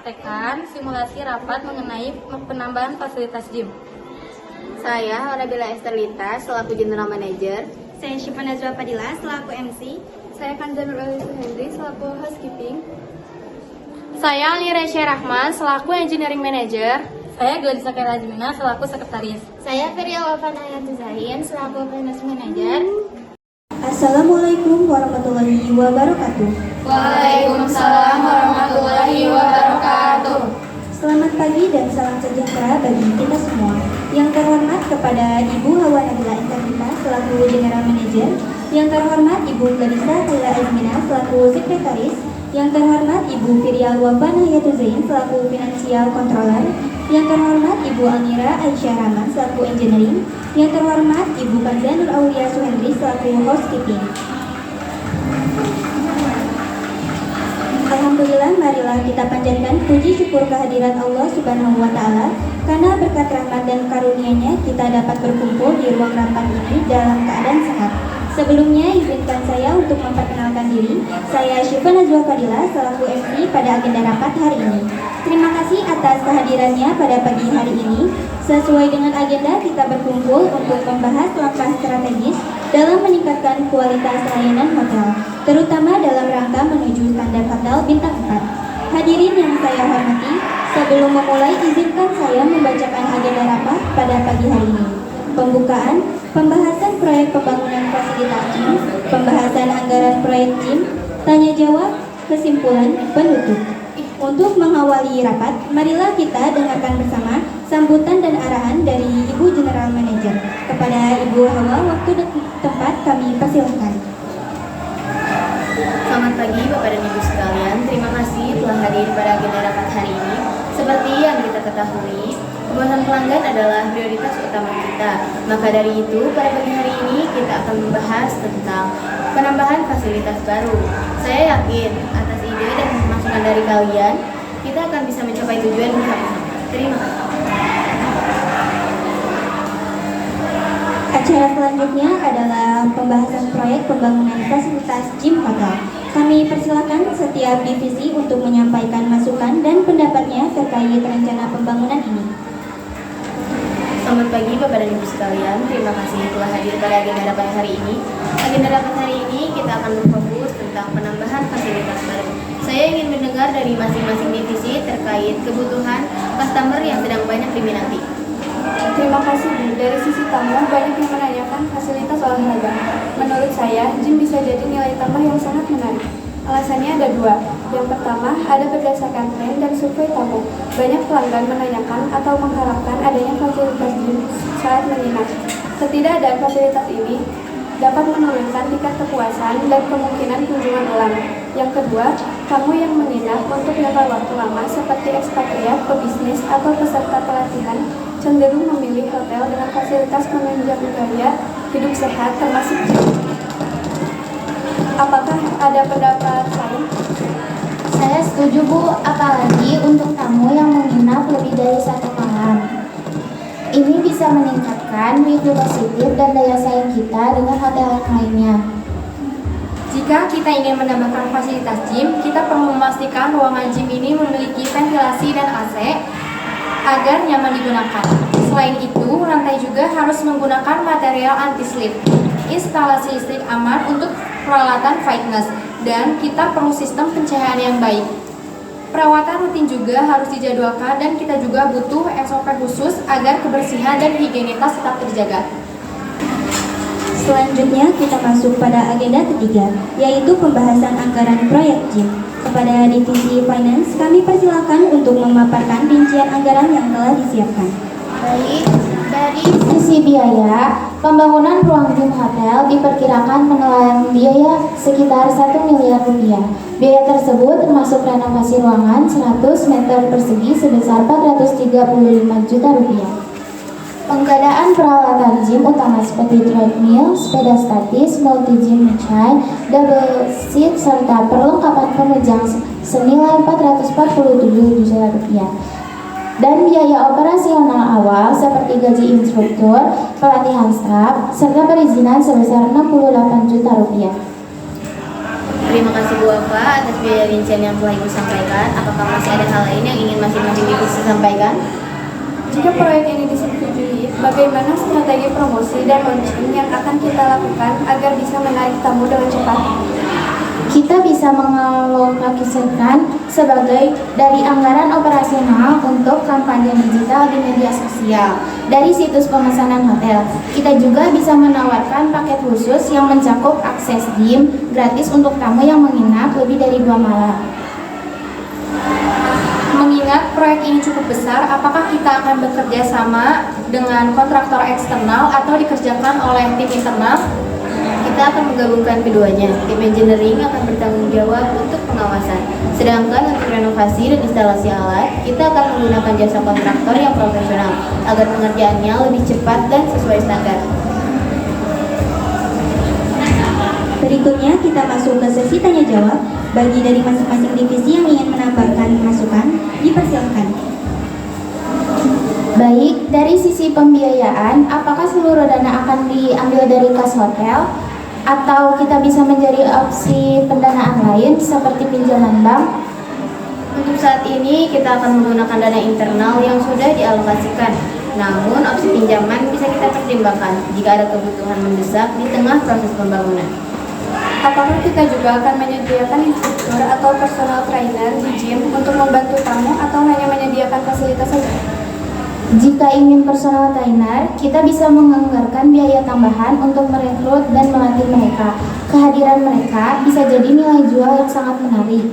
mempraktekkan simulasi rapat mengenai penambahan fasilitas gym. Saya Nabila Esterlita selaku General Manager. Saya Syifa Najwa Padilla selaku MC. Saya Kanzanur Alisu Hendri selaku housekeeping. Saya Liresya Rahman selaku Engineering Manager. Saya Gladys Akela Jimina selaku sekretaris. Saya Firya Wafan Hayati Zahin selaku Finance Manager. Assalamualaikum warahmatullahi wabarakatuh. Waalaikumsalam warahmatullahi wabarakatuh. Selamat pagi dan salam sejahtera bagi kita semua. Yang terhormat kepada Ibu Hawa Nabila Esterlita selaku General Manager. Yang terhormat Ibu Gladisa Khaira Azmina selaku Sekretaris. Yang terhormat Ibu Firya Wafan Hayati Zain selaku Financial Controller. Yang terhormat Ibu Almira Aisyah Rahman selaku Engineering. Yang terhormat Ibu Kanzanur Aulia Suhendri selaku Housekeeping. Alhamdulillah, marilah kita panjatkan puji syukur kehadirat Allah Subhanahu wa Ta'ala, karena berkat rahmat dan karunia-Nya kita dapat berkumpul di ruang rapat ini dalam keadaan sehat. Sebelumnya, izinkan saya untuk memperkenalkan diri. Saya Syifa Najwa Padilla selaku MC pada agenda rapat hari ini. Terima kasih atas kehadirannya pada pagi hari ini. Sesuai dengan agenda, kita berkumpul untuk membahas langkah strategis dalam meningkatkan kualitas layanan hotel, terutama dalam rangka menuju standar hotel bintang 4. Hadirin yang saya hormati, sebelum memulai izinkan saya membacakan agenda rapat pada pagi hari ini. Pembukaan, pembahasan proyek pembangunan fasilitas gym, pembahasan anggaran proyek gym, tanya jawab, kesimpulan, penutup. Untuk mengawali rapat, marilah kita dengarkan bersama sambutan dan arahan dari Ibu General Manager. Kepada Ibu Hawa, waktu dan tempat kami persilahkan. Selamat pagi Bapak dan Ibu sekalian. Terima kasih telah hadir pada agenda rapat hari ini. Seperti yang kita ketahui, kepuasan pelanggan adalah prioritas utama kita. Maka dari itu, pada pagi hari ini kita akan membahas tentang penambahan fasilitas baru. Saya yakin atas ide dan masukan dari kalian, kita akan bisa mencapai tujuan bersama-sama. Terima kasih. Acara selanjutnya adalah pembahasan proyek pembangunan fasilitas gym hotel. Kami persilakan setiap divisi untuk menyampaikan masukan dan pendapatnya terkait rencana pembangunan ini. Selamat pagi Bapak dan Ibu sekalian. Terima kasih telah hadir pada agenda rapat hari ini. Agenda rapat hari ini kita akan berfokus tentang penambahan fasilitas baru. Saya ingin mendengar dari masing-masing divisi terkait kebutuhan customer yang sedang banyak diminati. Terima kasih Bu. Dari sisi tamu banyak yang menanyakan fasilitas olahraga. Menurut saya, gym bisa jadi nilai tambah yang sangat menarik. Alasannya ada dua. Yang pertama, ada berdasarkan tren dan survei tamu. Banyak pelanggan menanyakan atau mengharapkan adanya fasilitas gym saat menginap. Ketidakadaan fasilitas ini dapat menurunkan tingkat kepuasan dan kemungkinan kunjungan ulang. Yang kedua, tamu yang menginap untuk jangka waktu lama seperti ekspatriat, pebisnis, atau peserta pelatihan cenderung memilih hotel dengan fasilitas menunjang gaya hidup sehat termasuk gym. Apakah ada pendapat lain? Saya setuju Bu, apalagi untuk tamu yang menginap lebih dari 1 malam. Ini bisa meningkatkan review positif dan daya saing kita dengan hotel yang lainnya. Jika kita ingin menambahkan fasilitas gym, kita perlu memastikan ruangan gym ini memiliki ventilasi dan AC agar nyaman digunakan. Selain itu, lantai juga harus menggunakan material anti-slip, instalasi listrik aman untuk peralatan fitness, dan kita perlu sistem pencahayaan yang baik. Perawatan rutin juga harus dijadwalkan dan kita juga butuh SOP khusus agar kebersihan dan higienitas tetap terjaga. Selanjutnya kita masuk pada agenda ketiga, yaitu pembahasan anggaran proyek gym. Kepada divisi finance, kami persilakan untuk memaparkan rincian anggaran yang telah disiapkan. Baik, dari sisi biaya, pembangunan ruang gym hotel diperkirakan menelan biaya sekitar 1 miliar rupiah. Biaya tersebut termasuk renovasi ruangan 100 meter persegi sebesar 435 juta rupiah. Pengadaan peralatan gym utama seperti treadmill, sepeda statis, multi-gym machine, double seat, serta perlengkapan penunjang senilai 447 juta rupiah. Dan biaya operasional awal seperti gaji instruktur, pelatihan staf, serta perizinan sebesar 68 juta rupiah. Terima kasih Bu Wafa atas biaya rincian yang telah Ibu sampaikan. Apakah masih ada hal lain yang ingin masing-masing divisi sampaikan? Jika proyek ini disetujui, bagaimana strategi promosi dan launching yang akan kita lakukan agar bisa menarik tamu dengan cepat? Kita bisa mengalokasikan sebagai dari anggaran operasional untuk kampanye digital di media sosial dari situs pemesanan hotel. Kita juga bisa menawarkan paket khusus yang mencakup akses gym gratis untuk tamu yang menginap lebih dari 2 malam. Mengingat proyek ini cukup besar, apakah kita akan bekerja sama dengan kontraktor eksternal atau dikerjakan oleh tim internal? Kita akan menggabungkan keduanya. Tim engineering akan bertanggung jawab untuk pengawasan. Sedangkan untuk renovasi dan instalasi alat, kita akan menggunakan jasa kontraktor yang profesional agar pengerjaannya lebih cepat dan sesuai standar. Berikutnya kita masuk ke sesi tanya jawab. Bagi dari masing-masing divisi yang ingin menambahkan masukan, dipersilakan. Baik, dari sisi pembiayaan, apakah seluruh dana akan diambil dari kas hotel? Atau kita bisa mencari opsi pendanaan lain seperti pinjaman bank? Untuk saat ini kita akan menggunakan dana internal yang sudah dialokasikan. Namun opsi pinjaman bisa kita pertimbangkan jika ada kebutuhan mendesak di tengah proses pembangunan. Apakah kita juga akan menyediakan instruktur atau personal trainer di gym untuk membantu tamu atau hanya menyediakan fasilitas saja? Jika ingin personal trainer, kita bisa menganggarkan biaya tambahan untuk merekrut dan melatih mereka. Kehadiran mereka bisa jadi nilai jual yang sangat menarik.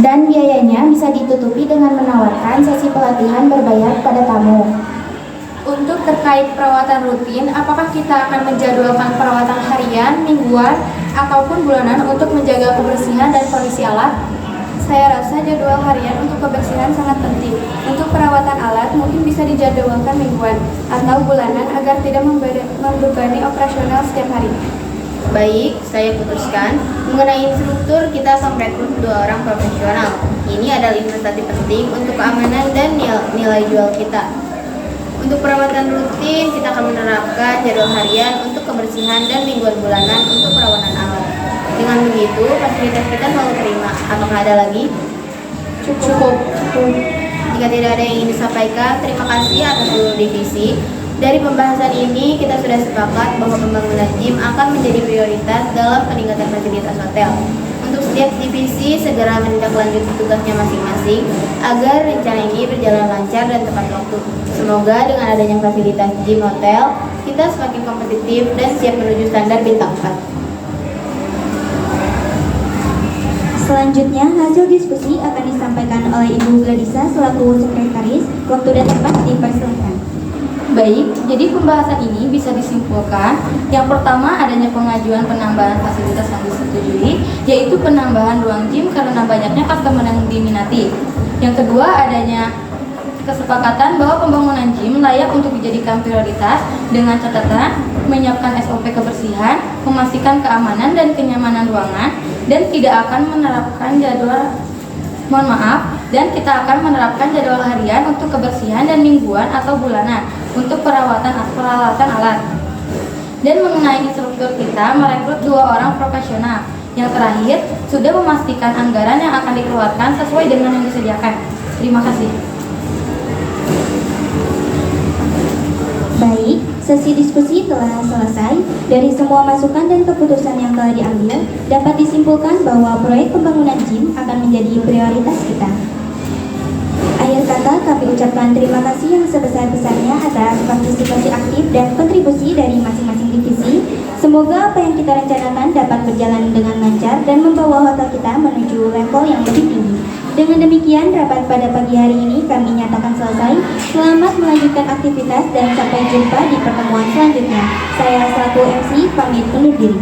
Dan biayanya bisa ditutupi dengan menawarkan sesi pelatihan berbayar pada tamu. Untuk terkait perawatan rutin, apakah kita akan menjadwalkan perawatan harian, mingguan, ataupun bulanan untuk menjaga kebersihan dan kondisi alat? Saya rasa jadwal harian untuk kebersihan sangat penting. Untuk perawatan alat mungkin bisa dijadwalkan mingguan atau bulanan agar tidak membebani operasional setiap hari. Baik, saya putuskan. Mengenai instruktur, kita akan merekrut 2 orang profesional. Ini adalah investasi penting untuk keamanan dan nilai jual kita. Untuk perawatan rutin, kita akan menerapkan jadwal harian untuk kebersihan dan mingguan bulanan untuk perawanan alat. Dengan begitu, fasilitas kita selalu terima. Apakah ada lagi? Cukup. Jika tidak ada yang ingin disampaikan, terima kasih atas seluruh divisi. Dari pembahasan ini, kita sudah sepakat bahwa pembangunan gym akan menjadi prioritas dalam peningkatan fasilitas hotel. Untuk setiap divisi segera menindaklanjuti tugasnya masing-masing agar rencana ini berjalan lancar dan tepat waktu. Semoga dengan adanya fasilitas gym hotel, kita semakin kompetitif dan siap menuju standar bintang 4. Selanjutnya, hasil diskusi akan disampaikan oleh Ibu Gladisa selaku sekretaris. Waktu dan tempat dipersilakan. Baik, jadi pembahasan ini bisa disimpulkan. Yang pertama, adanya pengajuan penambahan fasilitas yang disetujui, yaitu penambahan ruang gym karena banyaknya customer yang diminati. Yang kedua, adanya kesepakatan bahwa pembangunan gym layak untuk dijadikan prioritas dengan catatan menyiapkan SOP kebersihan, memastikan keamanan dan kenyamanan ruangan, dan tidak akan menerapkan jadwal dan kita akan menerapkan jadwal harian untuk kebersihan dan mingguan atau bulanan untuk peralatan alat. Dan mengenai instruktur, kita merekrut 2 orang profesional. Yang terakhir, sudah memastikan anggaran yang akan dikeluarkan sesuai dengan yang disediakan. Terima kasih. Baik, sesi diskusi telah selesai. Dari semua masukan dan keputusan yang telah diambil, dapat disimpulkan bahwa proyek pembangunan gym akan menjadi prioritas kita. Akhir kata, kami ucapkan terima kasih yang sebesar-besarnya atas partisipasi aktif dan kontribusi dari masing-masing divisi. Semoga apa yang kita rencanakan dapat berjalan dengan lancar dan membawa hotel kita menuju level yang lebih tinggi. Dengan demikian, rapat pada pagi hari ini kami nyatakan selesai. Selamat melanjutkan aktivitas dan sampai jumpa di pertemuan selanjutnya. Saya selaku MC pamit undur diri.